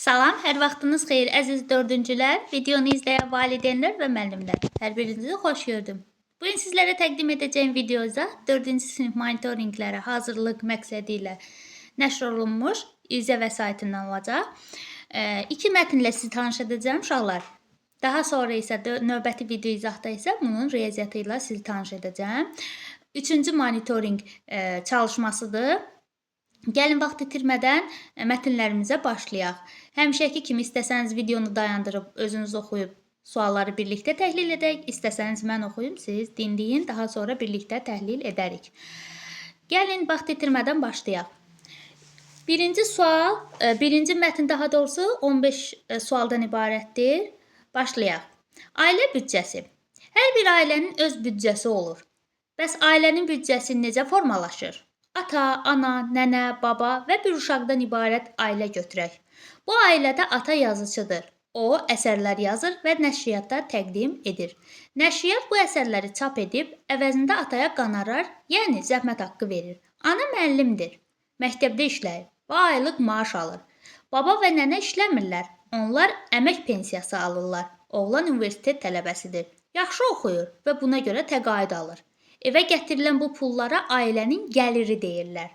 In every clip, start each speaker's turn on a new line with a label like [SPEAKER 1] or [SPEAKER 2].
[SPEAKER 1] Salam, hər vaxtınız xeyir əziz dördüncülər, videonu izləyən valideynlər və müəllimlər. Hər birinizi xoş gördüm. Bugün sizlərə təqdim edəcəyim videoda 4-cü sinif monitorinqlərə hazırlıq məqsədi ilə nəşr olunmuş izə vəsaitindən olacaq. İki mətnlə sizi tanış edəcəm uşaqlar. Daha sonra isə növbəti video izahda isə bunun riyaziyyatı ilə sizi tanış edəcəm. 3-cü monitorinq çalışmasıdır. Gəlin vaxt itirmədən mətnlərimizə başlayaq. Həmişəki kimi istəsəniz videonu dayandırıb özünüz oxuyub sualları birlikdə təhlil edək. İstəsəniz mən oxuyum, siz dinləyin, daha sonra birlikdə təhlil edərik. Gəlin vaxt itirmədən başlayaq. Birinci mətn daha doğrusu 15 sualdan ibarətdir. Başlayaq. Ailə büdcəsi. Hər bir ailənin öz büdcəsi olur. Bəs ailənin büdcəsi necə formalaşır? Ata, ana, nənə, baba və bir uşaqdan ibarət ailə götürək. Bu ailədə ata yazıcıdır. O, əsərlər yazır və nəşriyyatda təqdim edir. Nəşriyyat bu əsərləri çap edib, əvəzində ataya qonorar, yəni zəhmət haqqı verir. Ana müəllimdir. Məktəbdə işləyir və aylıq maaş alır. Baba və nənə işləmirlər. Onlar əmək pensiyası alırlar. Oğlan universitet tələbəsidir. Yaxşı oxuyur və buna görə təqaüd alır. Evə gətirilən bu pullara ailənin gəliri deyirlər.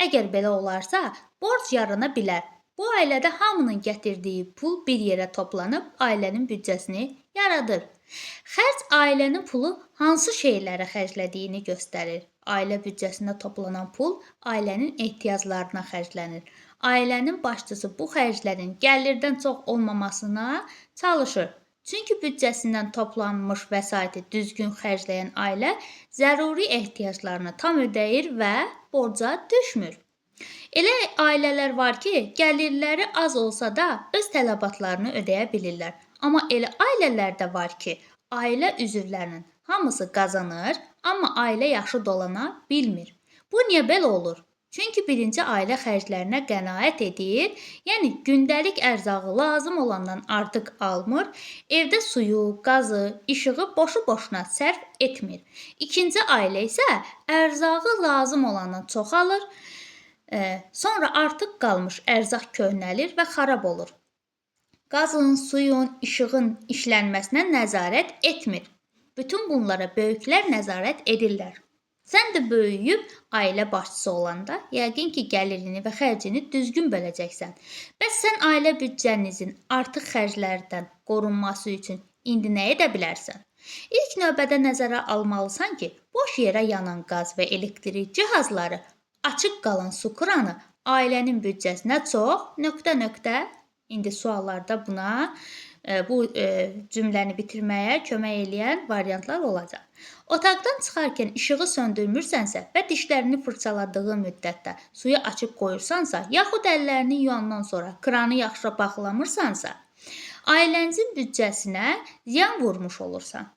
[SPEAKER 1] Əgər belə olarsa, borc yarana bilər. Bu ailədə hamının gətirdiyi pul bir yerə toplanıb ailənin büdcəsini yaradır. Xərc ailənin pulu hansı şeylərə xərclədiyini göstərir. Ailə büdcəsində toplanan pul ailənin ehtiyaclarına xərclənir. Ailənin başçısı bu xərclərin gəlirdən çox olmamasına çalışır. Çünki büdcəsindən toplanmış vəsaiti düzgün xərcləyən ailə zəruri ehtiyaclarını tam ödəyir və borca düşmür. Elə ailələr var ki, gəlirləri az olsa da öz tələbatlarını ödəyə bilirlər. Amma elə ailələr də var ki, ailə üzvlərinin hamısı qazanır, amma ailə yaxşı dolana bilmir. Bu niyə belə olur? Çünki birinci ailə xərclərinə qənaət edir, yəni gündəlik ərzağı lazım olandan artıq almır, evdə suyu, qazı, işığı boşu-boşuna sərf etmir. İkinci ailə isə ərzağı lazım olandan çox alır, sonra artıq qalmış ərzaq köhnəlir və xarab olur. Qazın, suyun, işığın işlənməsinə nəzarət etmir. Bütün bunlara böyüklər nəzarət edirlər. Sən də böyüyüb ailə başçısı olanda yəqin ki, gəlirini və xərcini düzgün böləcəksən. Bəs sən ailə büdcənizin artıq xərclərdən qorunması üçün indi nə edə bilərsən? İlk növbədə nəzərə almalısan ki, boş yerə yanan qaz və elektrik cihazları, açıq qalan su kranı ailənin büdcəsinə çox ... İndi suallarda buna bu cümləni bitirməyə kömək edən variantlar olacaq. Otaqdan çıxarkən işığı söndürmürsənsə və dişlərini fırçaladığın müddətdə suyu açıq qoyursansa, yaxud əllərini yuyandan sonra kranı yaxşı bağlamırsansa, ailənizin büdcəsinə ziyan vurmuş olursan.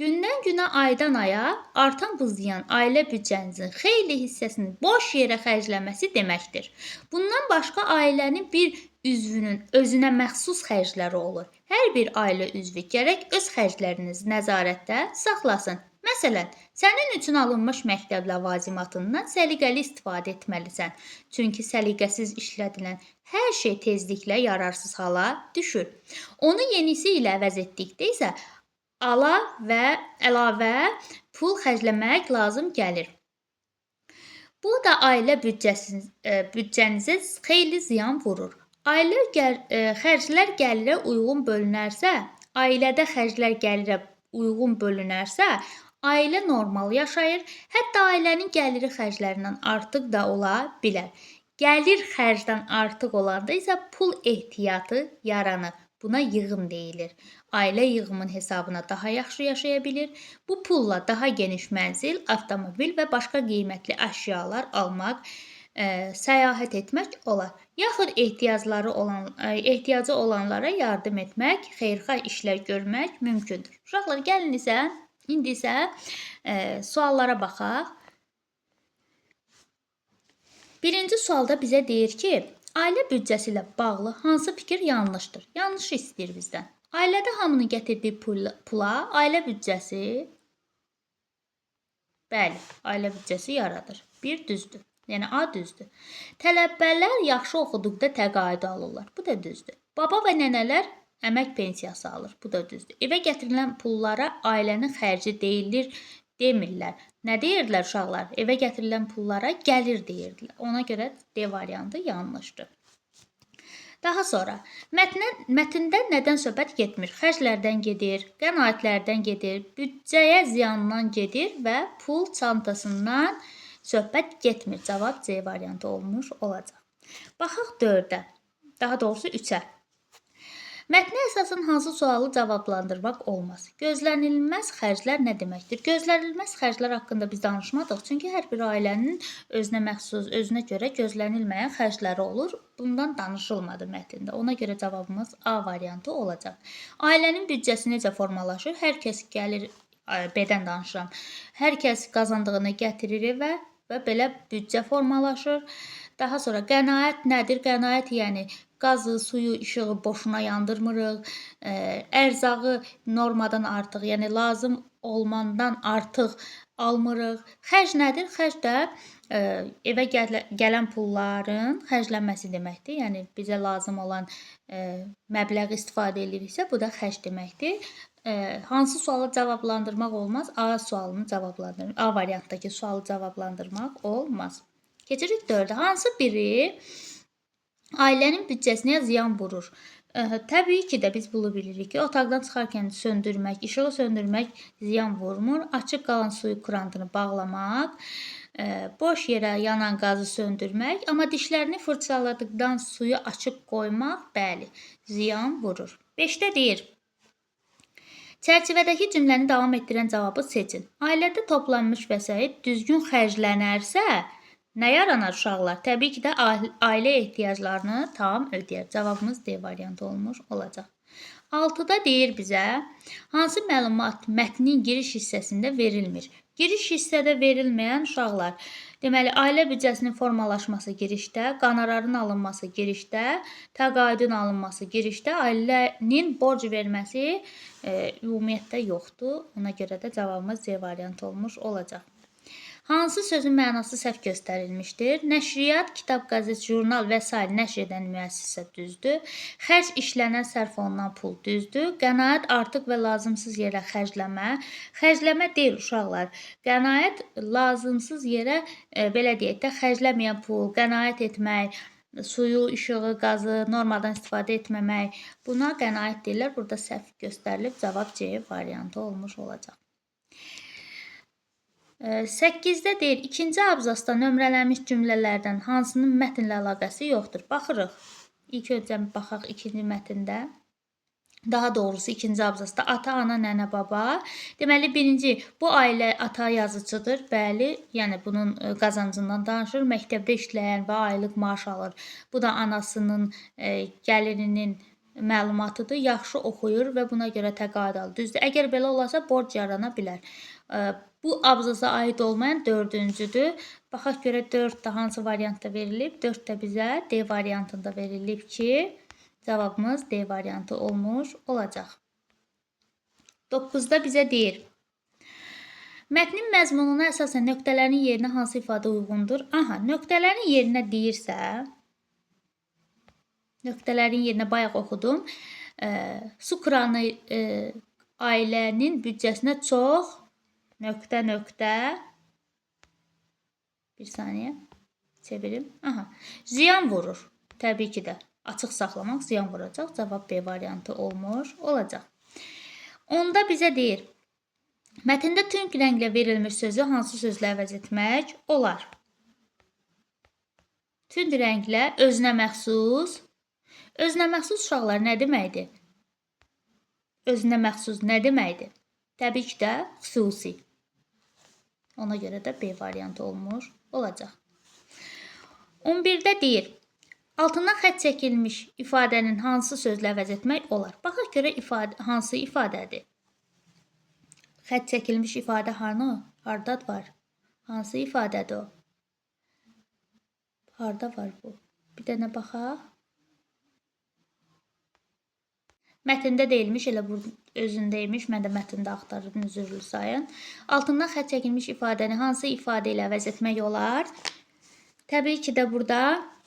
[SPEAKER 1] Gündən-günə, aydan aya artan bu ziyan ailə büdcənizin xeyli hissəsini boş yerə xərcləməsi deməkdir. Bundan başqa ailənin bir üzvünün özünə məxsus xərcləri olur. Hər bir ailə üzvü gərək öz xərclərinizi nəzarətdə saxlasın. Məsələn, sənin üçün alınmış məktəb ləvazimatından səliqəli istifadə etməlisən. Çünki səliqəsiz işlədilən hər şey tezliklə yararsız hala düşür. Onu yenisi ilə əvəz etdikdə isə əlavə pul xərcləmək lazım gəlir. Bu da ailə büdcənizə xeyli ziyan vurur. Xərclər gəlirə uyğun bölünərsə, ailədə xərclər gəlirə uyğun bölünərsə, ailə normal yaşayır, hətta ailənin gəliri xərclərindən artıq da ola bilər. Gəlir xərcdən artıq olanda isə pul ehtiyatı yaranır. Buna yığım deyilir. Ailə yığımın hesabına daha yaxşı yaşaya bilir. Bu pulla daha geniş mənzil, avtomobil və başqa qiymətli əşyalar almaq, səyahət etmək olar. Yaxud ehtiyacı olanlara yardım etmək, xeyirxah işlər görmək mümkündür. Uşaqlar, gəlin indi isə suallara baxaq. Birinci sualda bizə deyir ki, ailə büdcəsi ilə bağlı hansı fikir yanlışdır? Yanlış istəyir bizdən. Ailədə hamının gətirdiyi pula ailə büdcəsi, bəli, ailə büdcəsi yaradır. Bir düzdür. Yəni A düzdür. Tələbələr yaxşı oxuduqda təqaüd alırlar. Bu da düzdür. Baba və nənələr əmək pensiyası alır. Bu da düzdür. Evə gətirilən pullara ailənin xərci deyilir, demirlər. Nə deyirdilər uşaqlar? Evə gətirilən pullara gəlir deyirdilər. Ona görə D variantı yanlışdır. Daha sonra mətndə nədən söhbət getmir? Xərclərdən gedir, qənaətlərdən gedir, büdcəyə ziyandan gedir və pul çantasından söhbət getmir. Cavab C variantı olmuş olacaq. Baxaq 4-ə, daha doğrusu 3-ə. Mətnə əsasən hansı sualı cavablandırmaq olmaz? Gözlənilməz xərclər nə deməkdir? Gözlənilməz xərclər haqqında biz danışmadıq. Çünki hər bir ailənin özünə məxsus, özünə görə gözlənilməyən xərcləri olur. Bundan danışılmadı mətndə. Ona görə cavabımız A variantı olacaq. Ailənin büdcəsi necə formalaşır? Hər kəs gəlir, B-dən danışıram. Hər kəs qazandığını gətirir evə və belə büdcə formalaşır. Daha sonra qənaət nədir? Qənaət yəni qazı, suyu, işığı boşuna yandırmırıq. Ərzağı normadan artıq, yəni lazım olmandan artıq almırıq. Xərc nədir? Xərc də evə gələn pulların xərclənməsi deməkdir. Yəni bizə lazım olan məbləği istifadə ediriksə, bu da xərc deməkdir. Hansı sualı cavablandırmaq olmaz? A sualını cavablandırmaq, A variantdakı sualı cavablandırmaq olmaz. Keçirik 4-ə. Hansı biri ailənin büdcəsinə ziyan vurur? Təbii ki də biz bunu bilirik ki, otaqdan çıxarkən söndürmək, işığı söndürmək ziyan vurmur. Açıq qalan suyu krantını bağlamaq, boş yerə yanan qazı söndürmək, amma dişlərini fırçaladıqdan suyu açıq qoymaq, bəli, ziyan vurur. 5-də deyir. Çərçivədəki cümləni davam etdirən cavabı seçin. Ailədə toplanmış vəsait düzgün xərclənərsə, nə yaranar uşaqlar? Təbii ki də ailə ehtiyaclarını tam ödəyər. Cavabımız D variantı olmuş olacaq. 6-da deyir bizə, hansı məlumat mətnin giriş hissəsində verilmir? Giriş hissədə verilməyən uşaqlar, deməli, ailə büdcəsinin formalaşması girişdə, qonorarın alınması girişdə, təqaüdün alınması girişdə, ailənin borc verməsi ümumiyyətlə yoxdur. Ona görə də cavabımız C variantı olmuş olacaq. Hansı sözün mənası səhv göstərilmişdir? Nəşriyyat, kitab, qəzet, jurnal və s. nəşr edən müəssisə düzdür. Xərc işlənən, sərf olunan pul düzdür. Qənaət artıq və lazımsız yerə xərcləmə. Xərcləmə deyil uşaqlar. Qənaət lazımsız yerə, belə deyək də, xərcləməyən pul, qənaət etmək, suyu, işığı, qazı normadan istifadə etməmək. Buna qənaət deyirlər. Burada səhv göstərilib. Cavab C variantı olmuş olacaq. 8-də deyir, ikinci abzasda nömrələnmiş cümlələrdən hansının mətnlə əlaqəsi yoxdur? Baxırıq. İlk öncə baxaq ikinci mətndə. Daha doğrusu ikinci abzasda ata, ana, nənə, baba. Deməli, birinci, bu ailə ata yazıcıdır. Bəli, yəni bunun qazancından danışır. Məktəbdə işləyən və aylıq maaş alır. Bu da anasının, gəlirinin məlumatıdır. Yaxşı oxuyur və buna görə təqaüd alır. Düzdür. Əgər belə olarsa, borc yarana bilər. Bu abzasa aid olmayan 4-cüdür. Baxaq görə 4 də hansı variantda verilib? 4 də bizə D variantında verilib ki, cavabımız D variantı olmuş olacaq. 9-da bizə deyir. Mətnin məzmununa əsasən nöqtələrin yerinə hansı ifadə uyğundur? Aha, nöqtələrin yerinə deyirsə, nöqtələrin yerinə bayaq oxudum. Su kranı ailənin büdcəsinə çox nöqtə, bir saniyə, çevirim. Aha, ziyan vurur. Təbii ki də açıq saxlamaq ziyan vuracaq. Cavab B variantı olmuş olacaq. 10-da bizə deyir, mətndə tünd rənglə verilmiş sözü hansı sözlə əvəz etmək olar? Tünd rənglə özünə məxsus. Özünə məxsus uşaqlar nə deməkdir? Özünə məxsus nə deməkdir? Təbii ki də xüsusi. Ona görə də B variantı olmuş olacaq. 11-də deyir, altından xətt çəkilmiş ifadənin hansı sözlə əvəz etmək olar? Baxaq görə hansı ifadədir? Xətt çəkilmiş ifadə hardadır var? Hansı ifadədir o? Harda var bu? Bir dənə baxaq. Mətndə deyilmiş, elə bu özündəymiş. Mən də mətndə axtarırdım, üzrlü sayın. Altından xətt çəkilmiş ifadəni hansı ifadə ilə əvəz etmək olar? Təbii ki də burada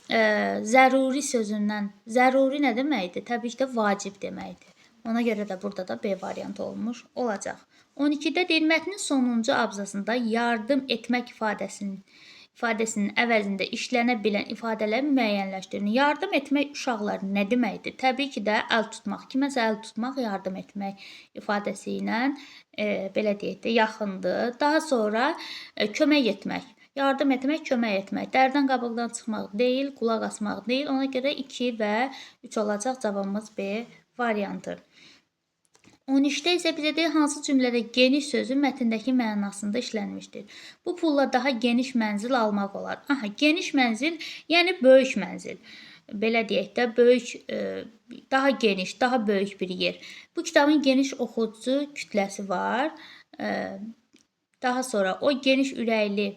[SPEAKER 1] zəruri sözündən, zəruri nə deməkdir? Təbii ki də vacib deməkdir. Ona görə də burada da B variantı olmuş olacaq. 12-də deyir, mətnin sonuncu abzasında yardım etmək ifadəsinin əvəzində işlənə bilən ifadələri müəyyənləşdirin. Yardım etmək uşaqlar nə deməkdir? Təbii ki də əl tutmaq. Kiməsə əl tutmaq yardım etmək ifadəsi ilə belə deyək də yaxındır. Daha sonra kömək etmək. Yardım etmək, kömək etmək. Dərdən qabıqdan çıxmaq deyil, qulaq asmaq deyil. Ona görə 2 və 3 olacaq cavabımız B variantı. 13-də isə bizə deyir, hansı cümlədə geniş sözü mətndəki mənasında işlənmişdir. Bu pulla daha geniş mənzil almaq olar. Aha, geniş mənzil, yəni böyük mənzil. Belə deyək də, böyük, daha geniş, daha böyük bir yer. Bu kitabın geniş oxucu kütləsi var. Daha sonra o geniş ürəkli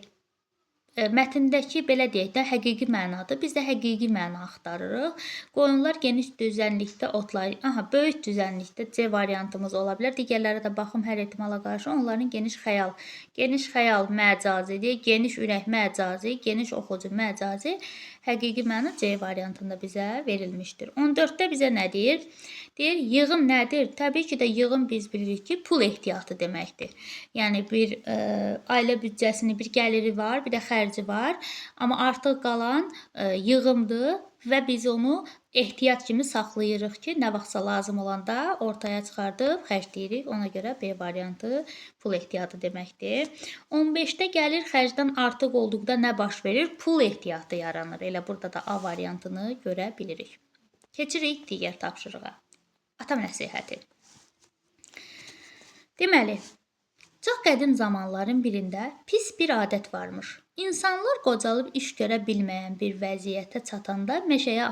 [SPEAKER 1] mətndəki belə deyək də həqiqi mənadır. Biz də həqiqi məna axtarırıq. Qoyunlar geniş düzənlikdə otlayır. Aha, böyük düzənlikdə C variantımız ola bilər. Digərlərə də baxım hər ehtimala qarşı. Onların geniş xəyal məcazidir. Geniş ürək məcazi, geniş oxucu məcazi. Həqiqi məna C variantında bizə verilmişdir. 14-də bizə nə deyir? Deyir, yığım nədir? Təbii ki də yığım biz bilirik ki, pul ehtiyatı deməkdir. Yəni bir ailə büdcəsinin bir gəliri var, bir də xərci var. Amma artıq qalan yığımdır və biz onu ehtiyat kimi saxlayırıq ki, nə vaxtsa lazım olanda ortaya çıxardıb xərcləyirik. Ona görə B variantı pul ehtiyatı deməkdir. 15-də gəlir xərcdən artıq olduqda nə baş verir? Pul ehtiyatı yaranır. Elə burada da A variantını görə bilirik. Keçirik digər tapşırığa. Atam nəsihəti. Deməli, çox qədim zamanların birində pis bir adət varmış. İnsanlar qocalıb iş görə bilməyən bir vəziyyətə çatanda meşəyə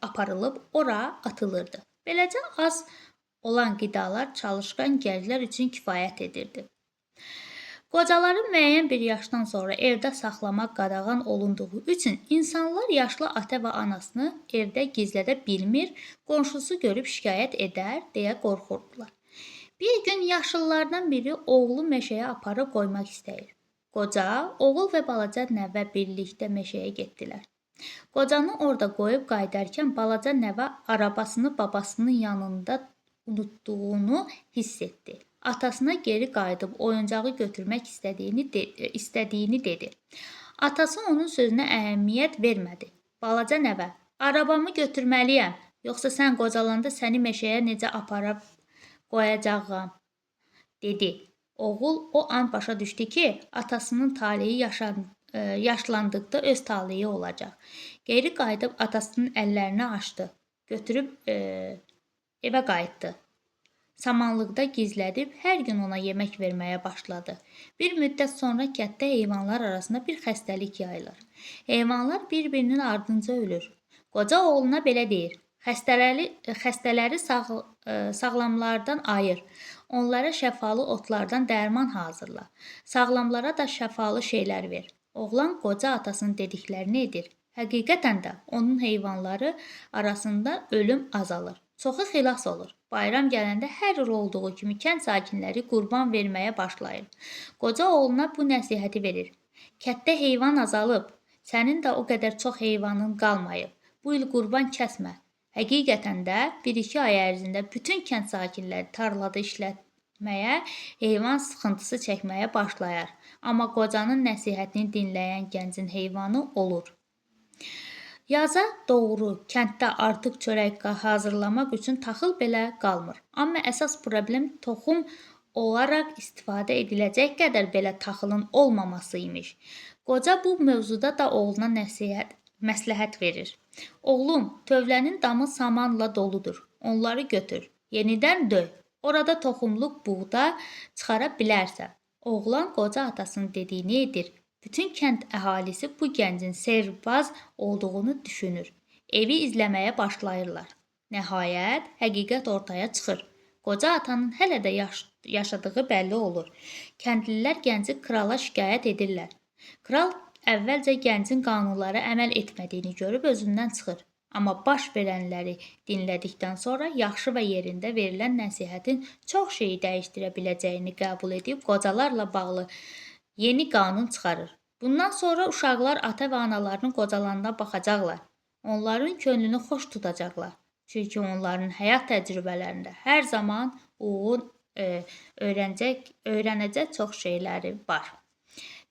[SPEAKER 1] aparılıb ora atılırdı. Beləcə az olan qidalar çalışqan gənclər üçün kifayət edirdi. Qocaların müəyyən bir yaşdan sonra evdə saxlamaq qadağan olunduğu üçün insanlar yaşlı ata və anasını evdə gizlədə bilmir, qonşusu görüb şikayət edər deyə qorxurdular. Bir gün yaşlılardan biri oğlu meşəyə aparıb qoymaq istəyir. Qoca, oğul və balaca nəvə birlikdə meşəyə getdilər. Qocanı orada qoyub qayıdarkən balaca nəvə arabasını babasının yanında unutduğunu hiss etdi. Atasına geri qayıdıb oyuncağı götürmək istədiyini dedi. Atası onun sözünə əhəmiyyət vermədi. Balaca nəvə, arabamı götürməliyəm, yoxsa sən qocalanda səni meşəyə necə aparıb qoyacağam, dedi. Oğul o an başa düşdü ki, atasının taleyi yaşlandıqda öz taleyi olacaq. Geri qayıdıb atasının əllərini açdı, götürüb evə qayıtdı. Samanlıqda gizlədib hər gün ona yemək verməyə başladı. Bir müddət sonra kənddə heyvanlar arasında bir xəstəlik yayılır. Heyvanlar bir-birinin ardınca ölür. Qoca oğluna belə deyir: Xəstələri sağlamlardan ayır. Onlara şəfalı otlardan dərman hazırla. Sağlamlara da şəfalı şeylər ver. Oğlan qoca atasının dediklərini edir. Həqiqətən də onun heyvanları arasında ölüm azalır. Çoxu xilas olur. Bayram gələndə hər il olduğu kimi kənd sakinləri qurban verməyə başlayır. Qoca oğluna bu nəsihəti verir: Kənddə heyvan azalıb, sənin də o qədər çox heyvanın qalmayıb. Bu il qurban kəsmə. Həqiqətən də 1-2 ay ərzində bütün kənd sakinləri tarlada işlətməyə, heyvan sıxıntısı çəkməyə başlayar. Amma qocanın nəsihətini dinləyən gəncin heyvanı olur. Yaza doğru kənddə artıq çörək hazırlamaq üçün taxıl belə qalmır. Amma əsas problem toxum olaraq istifadə ediləcək qədər belə taxılın olmaması imiş. Qoca bu mövzuda da oğluna məsləhət verir. Oğlum, tövlənin damı samanla doludur. Onları götür, yenidən döy. Orada toxumluq buğda çıxara bilərsən. Oğlan qoca atasının dediyini edir. Bütün kənd əhalisi bu gəncin sehrbaz olduğunu düşünür. Evi izləməyə başlayırlar. Nəhayət, həqiqət ortaya çıxır. Qoca atanın hələ də yaşadığı bəlli olur. Kəndlilər gənci krala şikayət edirlər. Kral əvvəlcə gəncin qanunlara əməl etmədiyini görüb özündən çıxır. Amma baş verənləri dinlədikdən sonra yaxşı və yerində verilən nəsihətin çox şeyi dəyişdirə biləcəyini qəbul edib qocalarla bağlı yeni qanun çıxarır. Bundan sonra uşaqlar ata və analarının qocalanına baxacaqlar. Onların könlünü xoş tutacaqlar. Çünki onların həyat təcrübələrində hər zaman öyrənəcək çox şeyləri var.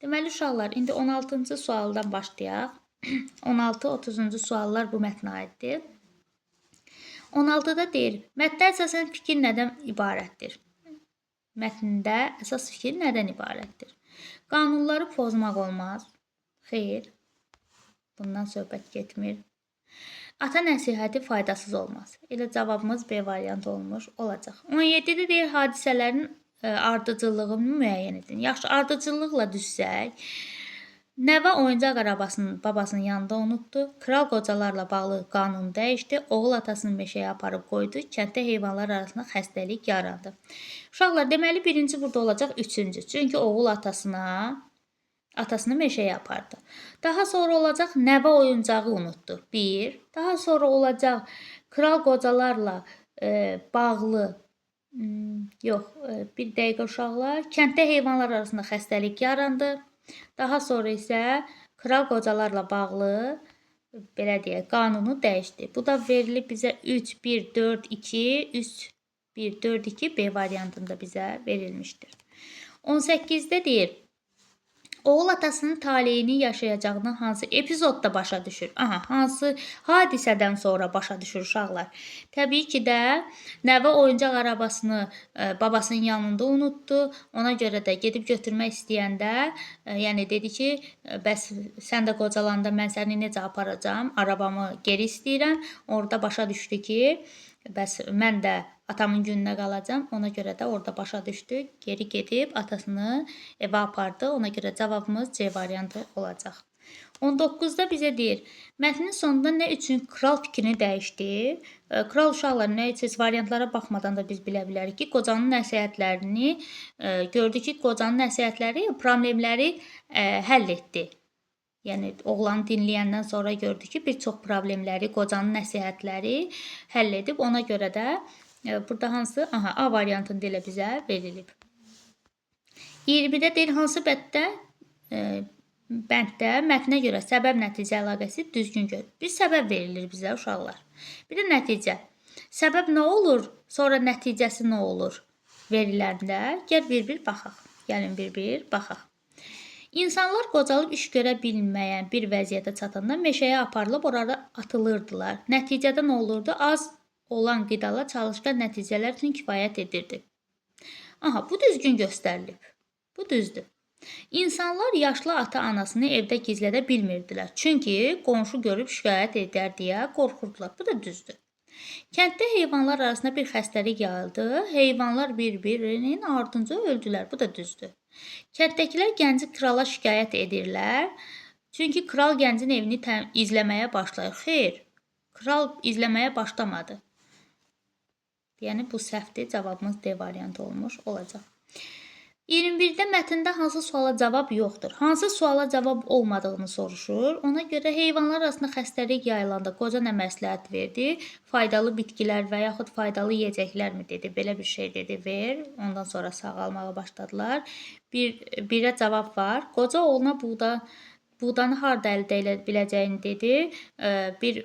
[SPEAKER 1] Deməli uşaqlar, indi 16-cı sualdan başlayaq. 16-30-cu suallar bu mətnə aiddir. 16-da deyir, mətndə əsasən fikir nədən ibarətdir? Mətndə əsas fikir nədən ibarətdir? Qanunları pozmaq olmaz. Xeyr, bundan söhbət getmir. Ata nəsihəti faydasız olmaz. Elə cavabımız B variantı olacaq. 17-də deyir, hadisələrin ardıcıllığını müəyyən edin. Yaxşı, ardıcıllıqla düşsək, nəvə oyuncaq arabasını babasının yanında unutdu. Kral qocalarla bağlı qanun dəyişdi. Oğul atasını meşəyə aparıb qoydu. Kənddə heyvanlar arasında xəstəlik yarandı. Uşaqlar, deməli birinci burada olacaq 3-cü. Çünki oğul atasını meşəyə apardı. Daha sonra olacaq nəvə oyuncağı unutdu. 1. Daha sonra olacaq kral qocalarla bağlı bir dəqiqə uşaqlar. Kənddə heyvanlar arasında xəstəlik yarandı. Daha sonra isə kral qocalarla bağlı belə deyək, qanunu dəyişdi. Bu da verilib bizə 3, 1, 4, 2, 3, 1, 4, 2 B variantında bizə verilmişdir. 18-də deyir, oğul atasının taleyini yaşayacağını hansı epizodda başa düşür? Hansı hadisədən sonra başa düşür uşaqlar? Təbii ki də nəvə oyuncaq arabasını babasının yanında unutdu. Ona görə də gedib götürmək istəyəndə, yəni dedi ki, bəs sən də qocalanda mən səni necə aparacağam? Arabamı geri istəyirəm. Orada başa düşdü ki, bəs mən də atamın gününə qalacam. Ona görə də orada başa düşdü. Geri gedib atasını evə apardı. Ona görə cavabımız C variantı olacaq. 19-da bizə deyir, mətnin sonunda nə üçün kral fikrini dəyişdi? Kral uşaqlar nə üçün variantlara baxmadan da biz bilə bilərik ki, qocanın nəsihətlərini gördü ki, qocanın nəsihətləri problemləri həll etdi. Yəni oğlanı dinləyəndən sonra gördü ki, bir çox problemləri qocanın nəsihətləri həll edib. Ona görə də burada hansı? A variantında elə bizə verilib. 20-də deyir, hansı bənddə mətnə görə səbəb-nəticə əlaqəsi düzgün görür. Bir səbəb verilir bizə uşaqlar. Bir də nəticə. Səbəb nə olur? Sonra nəticəsi nə olur? Veriləndə gəl bir-bir baxaq. Gəlin bir-bir baxaq. İnsanlar qocalıb iş görə bilməyən bir vəziyyətə çatanda meşəyə aparılıb orada atılırdılar. Nəticədə nə olurdu? Az olan qidalar çalışqan nəticələr üçün kifayət edirdi. Bu düzgün göstərilib. Bu düzdür. İnsanlar yaşlı ata-anasını evdə gizlədə bilmirdilər. Çünki qonşu görüb şikayət edər deyə qorxurdular. Bu da düzdür. Kənddə heyvanlar arasında bir xəstəlik yayıldı. Heyvanlar bir-birinin ardınca öldülər. Bu da düzdür. Kənddəkilər gənci krala şikayət edirlər. Çünki kral gəncin evini izləməyə başlayır. Xeyr, kral izləməyə başlamadı. Yəni bu səhvdir. Cavabımız D variantı olacaq. 21-də mətndə hansı suala cavab yoxdur? Hansı suala cavab olmadığını soruşur. Ona görə heyvanlar arasında xəstəlik yayılanda qoca nə məsləhət verdi? Faydalı bitkilər və yaxud faydalı yeyəcəklərmi dedi? Belə bir şey dedi, ver. Ondan sonra sağalmağa başladılar. Birə cavab var. Qoca oğluna buğdanı harda əldə edə biləcəyini dedi. Bir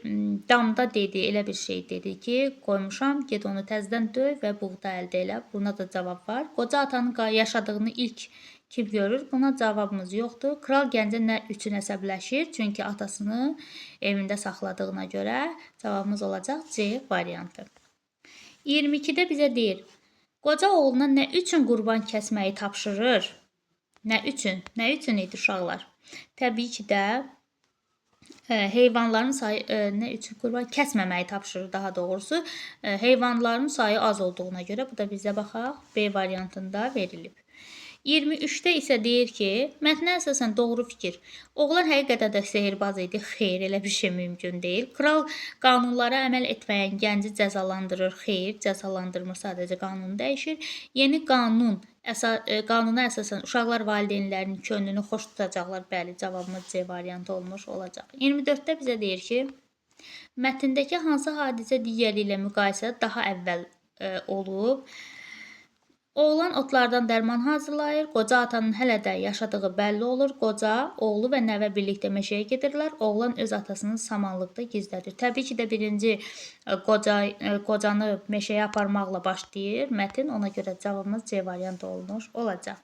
[SPEAKER 1] damda dedi, elə bir şey dedi ki, qoymuşam, get onu təzədən döy və buğda əldə elə. Buna da cavab var. Qoca atanın yaşadığını ilk kim görür? Buna cavabımız yoxdur. Kral gəncə nə üçün əsəbləşir? Çünki atasını evində saxladığına görə cavabımız olacaq C variantı. 22-də bizə deyir, qoca oğluna nə üçün qurban kəsməyi tapşırır? Nə üçün? Nə üçün idi uşaqlar? Təbii ki də heyvanların sayı nə üçün qurban kəsməməyi tapşırır daha doğrusu. Heyvanların sayı az olduğuna görə bu da bizə baxaq B variantında verilib. 23-də isə deyir ki, mətnə əsasən doğru fikir. Oğlan həqiqətən də sehirbaz idi. Xeyr, elə bir şey mümkün deyil. Kral qanunlara əməl etməyən gənci cəzalandırır. Xeyr, cəzalandırmır, sadəcə qanunu dəyişir. Yeni qanuna əsasən uşaqlar valideynlərinin könlünü xoş tutacaqlar. Bəli, cavabımız C variantı olacaq. 24-də bizə deyir ki, mətndəki hansı hadisə digəri ilə müqayisədə daha əvvəl olub? Oğlan otlardan dərman hazırlayır. Qoca atanın hələ də yaşadığı bəlli olur. Qoca, oğlu və nəvə birlikdə meşəyə gedirlər. Oğlan öz atasını samanlıqda gizlədir. Təbii ki də birinci qocanı meşəyə aparmaqla başlayır mətn. Ona görə cavabımız C variantı olacaq.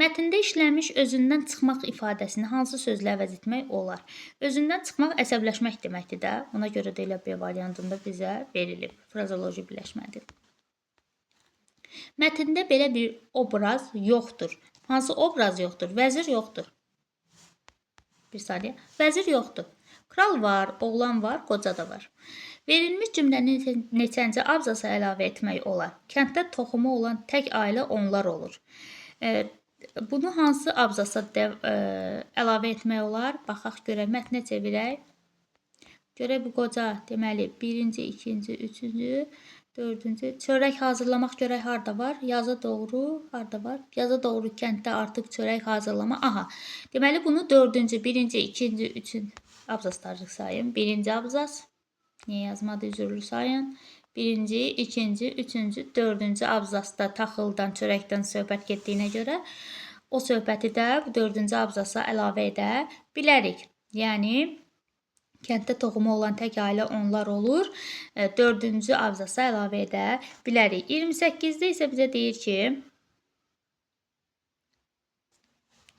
[SPEAKER 1] Mətndə işlənmiş özündən çıxmaq ifadəsini hansı sözlə əvəz etmək olar? Özündən çıxmaq əsəbləşmək deməkdir də. Ona görə də elə B variantında bizə verilib. Frazoloji birləşmədir. Mətndə belə bir obraz yoxdur. Hansı obraz yoxdur? Vəzir yoxdur. Bir saniyə. Vəzir yoxdur. Kral var, oğlan var, qoca da var. Verilmiş cümləni neçənci abzasa əlavə etmək olar? Kənddə toxumu olan tək ailə onlar olur. Bunu hansı abzasa əlavə etmək olar? Baxaq görək, mətnə çevirək. Görək bu qoca, deməli, birinci, ikinci, üçüncü, dördüncü. Çörək hazırlamaq görək harda var? Yaza doğru harda var? Yaza doğru kənddə artıq çörək hazırlama. Aha, deməli bunu dördüncü, birinci, ikinci, üçüncü abzasları sayın. Birinci abzas. Niyə yazmadı? Üzürlü sayın. Birinci, ikinci, üçüncü, dördüncü abzasda taxıldan, çörəkdən söhbət getdiyinə görə o söhbəti də bu dördüncü abzasa əlavə edə bilərik. Yəni, kənddə toxumu olan tək ailə onlar olur. Dördüncü abzasa əlavə edə bilərik. 28-də isə bizə deyir ki,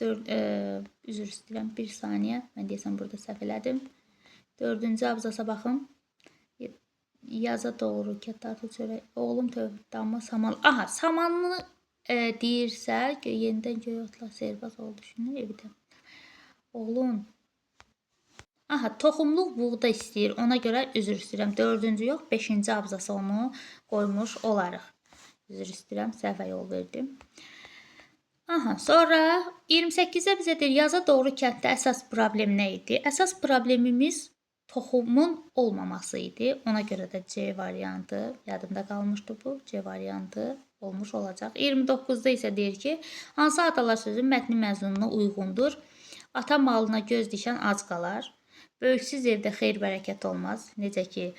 [SPEAKER 1] üzr istəyirəm, bir saniyə. Mən deyəsəm burada səhv elədim. Dördüncü abzasa baxın. Yaza doğru kətarlı çörək, oğlum tövbətdanma saman. Aha, samanlı deyirsə, yenidən göy otlar serbaz oldu. Düşünün, evdə. Oğlum. Aha, toxumluq buğda istəyir. Ona görə üzr istəyirəm. Dördüncü yox, beşinci abzasa onu qoymuş olarıq. Üzr istəyirəm, səhvə yol verdim. Aha, sonra 28-də bizə deyir, yaza doğru kənddə əsas problem nə idi? Əsas problemimiz toxumun olmaması idi. Ona görə də C variantı, yadımda qalmışdı bu. C variantı olmuş olacaq. 29-da isə deyir ki, hansı atalar sözü mətni məzmununa uyğundur? Ata malına göz dişən ac qalar. Böyüksüz evdə xeyir bərəkət olmaz. Necə ki,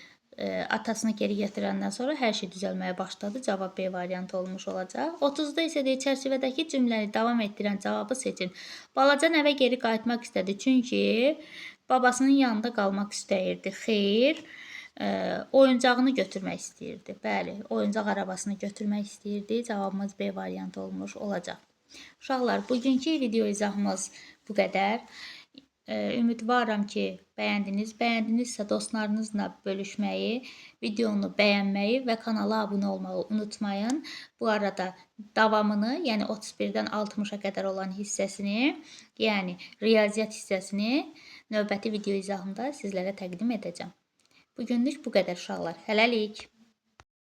[SPEAKER 1] atasını geri gətirəndən sonra hər şey düzəlməyə başladı. Cavab B variantı olmuş olacaq. 30-da isə deyir, çərçivədəki cümləni davam etdirən cavabı seçin. Balaca nəvə geri qayıtmaq istədi. Çünki babasının yanında qalmaq istəyirdi. Xeyr, oyuncağını götürmək istəyirdi. Bəli, oyuncaq arabasını götürmək istəyirdi. Cavabımız B variantı olmuş olacaq. Uşaqlar, bugünkü video izahımız bu qədər. Ümidvaram ki, bəyəndiniz. Bəyəndinizsə dostlarınızla bölüşməyi, videonu bəyənməyi və kanala abunə olmağı unutmayın. Bu arada davamını, yəni 31-dən 60-a qədər olan hissəsini, yəni riyaziyyat hissəsini növbəti video izahımda sizlərə təqdim edəcəm. Bugünlük bu qədər uşaqlar. Hələlik.